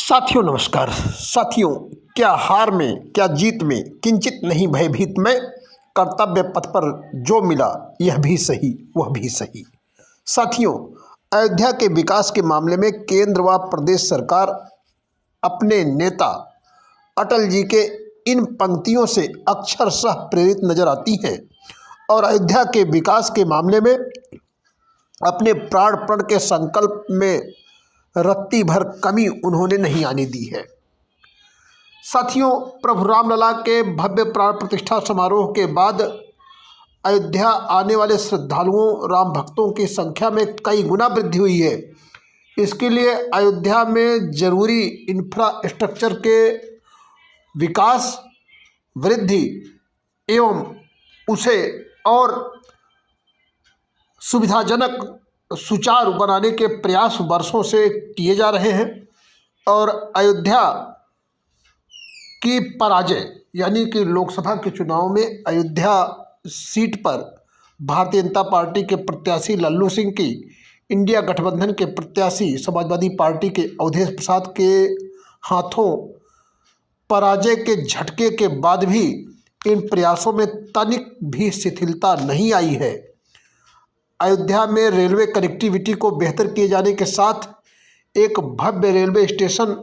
साथियों नमस्कार। साथियों, क्या हार में क्या जीत में किंचित नहीं भयभीत मैं, कर्तव्य पथ पर जो मिला यह भी सही वह भी सही। साथियों, अयोध्या के विकास के मामले में केंद्र व प्रदेश सरकार अपने नेता अटल जी के इन पंक्तियों से अक्षरशः प्रेरित नजर आती है और अयोध्या के विकास के मामले में अपने प्राण प्रण के संकल्प में रत्ती भर कमी उन्होंने नहीं आने दी है। साथियों, प्रभु रामलला के भव्य प्राण प्रतिष्ठा समारोह के बाद अयोध्या आने वाले श्रद्धालुओं राम भक्तों की संख्या में कई गुना वृद्धि हुई है। इसके लिए अयोध्या में जरूरी इंफ्रास्ट्रक्चर के विकास, वृद्धि एवं उसे और सुविधाजनक सुचारू बनाने के प्रयास वर्षों से किए जा रहे हैं और अयोध्या की पराजय यानी कि लोकसभा के चुनाव में अयोध्या सीट पर भारतीय जनता पार्टी के प्रत्याशी लल्लू सिंह की इंडिया गठबंधन के प्रत्याशी समाजवादी पार्टी के अवधेश प्रसाद के हाथों पराजय के झटके के बाद भी इन प्रयासों में तनिक भी शिथिलता नहीं आई है। अयोध्या में रेलवे कनेक्टिविटी को बेहतर किए जाने के साथ एक भव्य रेलवे स्टेशन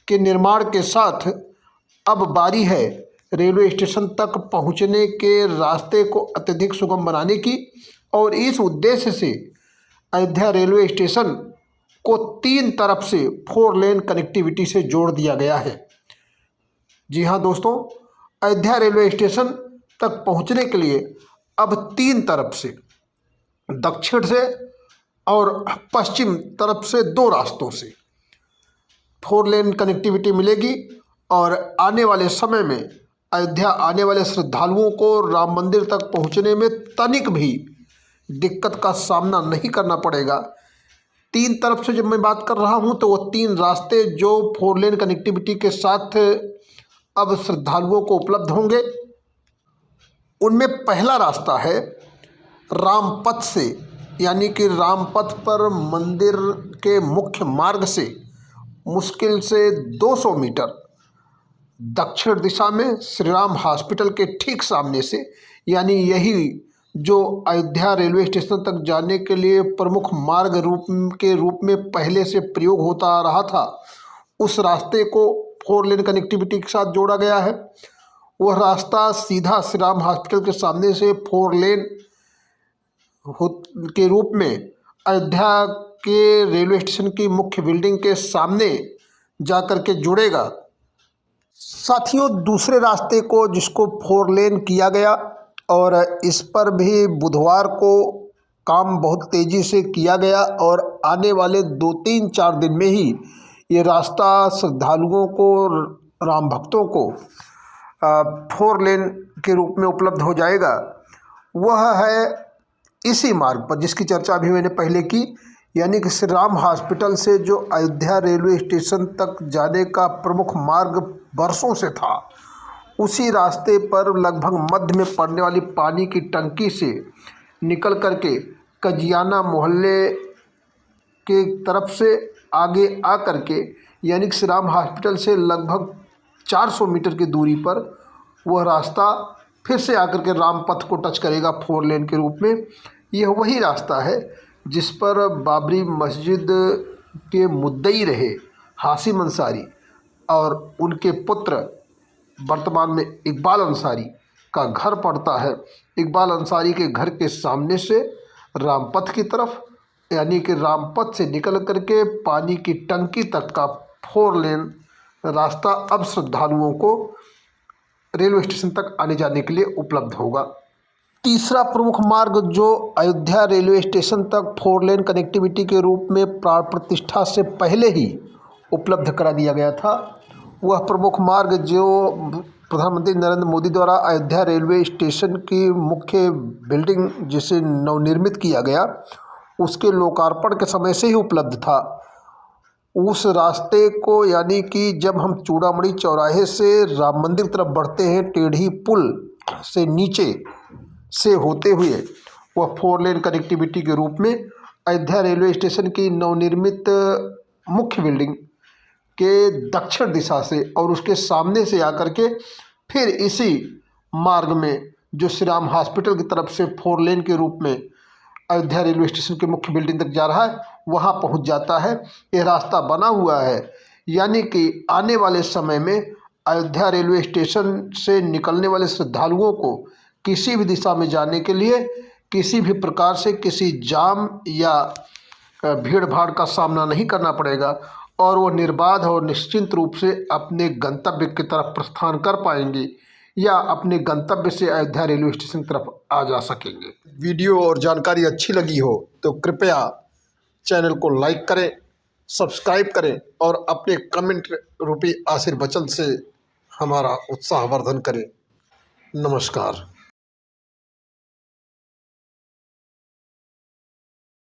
के निर्माण के साथ अब बारी है रेलवे स्टेशन तक पहुंचने के रास्ते को अत्यधिक सुगम बनाने की और इस उद्देश्य से अयोध्या रेलवे स्टेशन को 3 तरफ से 4 लेन कनेक्टिविटी से जोड़ दिया गया है। जी हाँ दोस्तों, अयोध्या रेलवे स्टेशन तक पहुंचने के लिए अब 3 तरफ से, दक्षिण से और पश्चिम तरफ से 2 रास्तों से 4 लेन कनेक्टिविटी मिलेगी और आने वाले समय में अयोध्या आने वाले श्रद्धालुओं को राम मंदिर तक पहुंचने में तनिक भी दिक्कत का सामना नहीं करना पड़ेगा। 3 तरफ से जब मैं बात कर रहा हूं तो वो 3 रास्ते जो 4 लेन कनेक्टिविटी के साथ अब श्रद्धालुओं को उपलब्ध होंगे, उनमें पहला रास्ता है रामपथ से, यानी कि रामपथ पर मंदिर के मुख्य मार्ग से मुश्किल से 200 मीटर दक्षिण दिशा में श्री राम हॉस्पिटल के ठीक सामने से, यानी यही जो अयोध्या रेलवे स्टेशन तक जाने के लिए प्रमुख मार्ग के रूप में पहले से प्रयोग होता आ रहा था, उस रास्ते को 4 लेन कनेक्टिविटी के साथ जोड़ा गया है। वह रास्ता सीधा श्री राम हॉस्पिटल के सामने से 4 लेन के रूप में अयोध्या के रेलवे स्टेशन की मुख्य बिल्डिंग के सामने जाकर के जुड़ेगा। साथियों, दूसरे रास्ते को जिसको 4 लेन किया गया और इस पर भी बुधवार को काम बहुत तेज़ी से किया गया और आने वाले 2-3-4 दिन में ही ये रास्ता श्रद्धालुओं को, राम भक्तों को 4 लेन के रूप में उपलब्ध हो जाएगा। वह है इसी मार्ग पर जिसकी चर्चा अभी मैंने पहले की, यानी कि श्री राम हॉस्पिटल से जो अयोध्या रेलवे स्टेशन तक जाने का प्रमुख मार्ग वर्षों से था, उसी रास्ते पर लगभग मध्य में पड़ने वाली पानी की टंकी से निकल करके कजियाना मोहल्ले के तरफ से आगे आ करके, यानी कि श्री राम हॉस्पिटल से लगभग 400 मीटर की दूरी पर वह रास्ता फिर से आकर के रामपथ को टच करेगा 4 लेन के रूप में। यह वही रास्ता है जिस पर बाबरी मस्जिद के मुद्दई रहे हाशिम अंसारी और उनके पुत्र वर्तमान में इकबाल अंसारी का घर पड़ता है। इकबाल अंसारी के घर के सामने से रामपथ की तरफ, यानी कि रामपथ से निकल करके पानी की टंकी तक का 4 लेन रास्ता अब श्रद्धालुओं को रेलवे स्टेशन तक आने जाने के लिए उपलब्ध होगा। तीसरा प्रमुख मार्ग जो अयोध्या रेलवे स्टेशन तक 4 लेन कनेक्टिविटी के रूप में प्राण प्रतिष्ठा से पहले ही उपलब्ध करा दिया गया था, वह प्रमुख मार्ग जो प्रधानमंत्री नरेंद्र मोदी द्वारा अयोध्या रेलवे स्टेशन की मुख्य बिल्डिंग जिसे नवनिर्मित किया गया, उसके लोकार्पण के समय से ही उपलब्ध था। उस रास्ते को, यानी कि जब हम चूड़ामणि चौराहे से राम मंदिर तरफ बढ़ते हैं, टेढ़ी पुल से नीचे से होते हुए वह 4 लेन कनेक्टिविटी के रूप में अयोध्या रेलवे स्टेशन की नवनिर्मित मुख्य बिल्डिंग के दक्षिण दिशा से और उसके सामने से आकर के फिर इसी मार्ग में जो श्री राम हॉस्पिटल की तरफ से 4 लेन के रूप में अयोध्या रेलवे स्टेशन के मुख्य बिल्डिंग तक जा रहा है, वहाँ पहुँच जाता है। ये रास्ता बना हुआ है, यानी कि आने वाले समय में अयोध्या रेलवे स्टेशन से निकलने वाले श्रद्धालुओं को किसी भी दिशा में जाने के लिए किसी भी प्रकार से किसी जाम या भीड़ भाड़ का सामना नहीं करना पड़ेगा और वो निर्बाध और निश्चिंत रूप से अपने गंतव्य की तरफ प्रस्थान कर पाएंगे या अपने गंतव्य से अयोध्या रेलवे स्टेशन की तरफ आ जा सकेंगे। वीडियो और जानकारी अच्छी लगी हो तो कृपया चैनल को लाइक करें, सब्सक्राइब करें और अपने कमेंट रूपी आशीर्वचन से हमारा उत्साहवर्धन करें। नमस्कार।